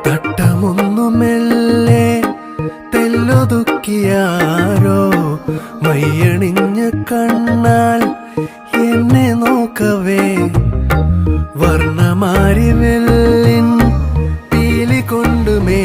തട്ടമൊന്നു മെല്ലെ തെല്ലൊതുക്കിയാരോ മയ്യണിഞ്ഞ കണ്ണാൽ എന്നെ നോക്കവേ വർണ്ണമാരി വെല്ലിൻ പീലി കൊണ്ടുമേ